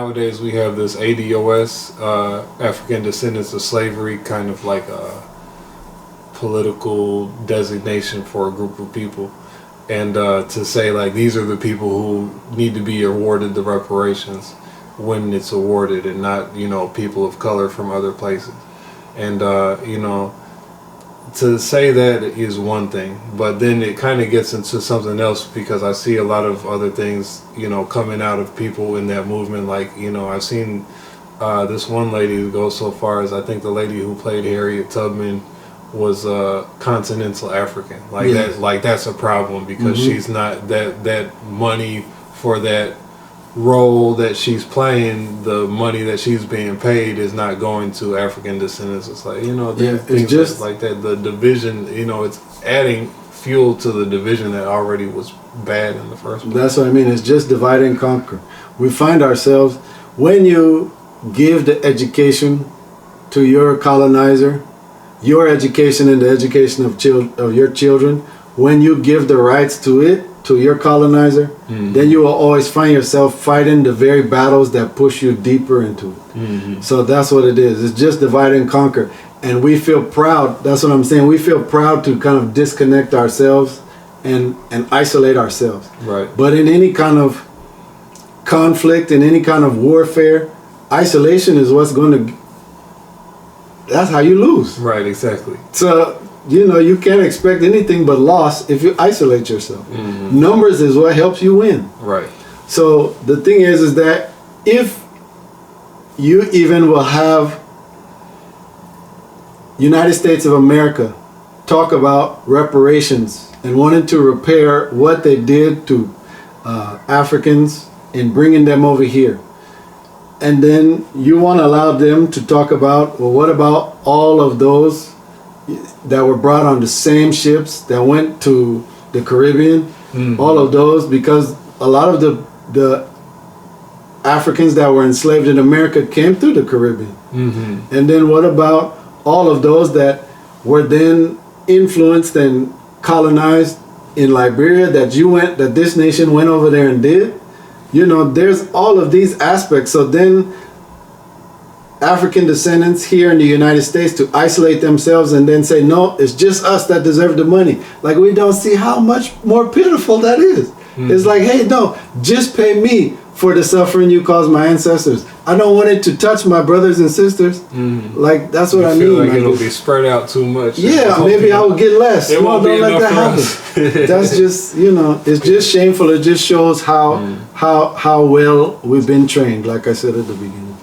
nowadays we have this ADOS, African Descendants of Slavery, kind of like a political designation for a group of people. And to say like these are the people who need to be awarded the reparations when it's awarded, and not, you know, people of color from other places. And you know, to say that is one thing, but then it kind of gets into something else, because I see a lot of other things, you know, coming out of people in that movement. Like, you know, I've seen this one lady go so far as, I think the lady who played Harriet Tubman was continental African. Like that, like that's a problem, because she's not that money for that role that she's playing, the money that she's being paid is not going to African descendants. It's like, you know, things just like that. The division, you know, it's adding fuel to the division that already was bad in the first place. That's what I mean. It's just divide and conquer. We find ourselves, when you give the education to your colonizer, your education and the education of your children, when you give the rights to it, to your colonizer, then you will always find yourself fighting the very battles that push you deeper into it. So that's what it is. It's just divide and conquer. And we feel proud. That's what I'm saying. We feel proud to kind of disconnect ourselves and isolate ourselves. Right. But in any kind of conflict, in any kind of warfare, isolation is what's going to, that's how you lose. Right, exactly. So, you know, you can't expect anything but loss if you isolate yourself. Numbers is what helps you win. Right. So the thing is that if you even will have United States of America talk about reparations and wanting to repair what they did to Africans in bringing them over here, and then you want to allow them to talk about, well, what about all of those that were brought on the same ships that went to the Caribbean, all of those, because a lot of the Africans that were enslaved in America came through the Caribbean. And then what about all of those that were then influenced and colonized in Liberia, that this nation went over there and did? You know, there's all of these aspects. So then African descendants here in the United States to isolate themselves and then say, no, it's just us that deserve the money. Like, we don't see how much more pitiful that is. It's like, hey, no, just pay me for the suffering you caused my ancestors. I don't want it to touch my brothers and sisters. Like, that's what I mean. Like it'll be spread out too much. Yeah, maybe I will get less. It won't be don't let enough that happen. That's just, you know, it's just shameful. It just shows how well we've been trained, like I said at the beginning.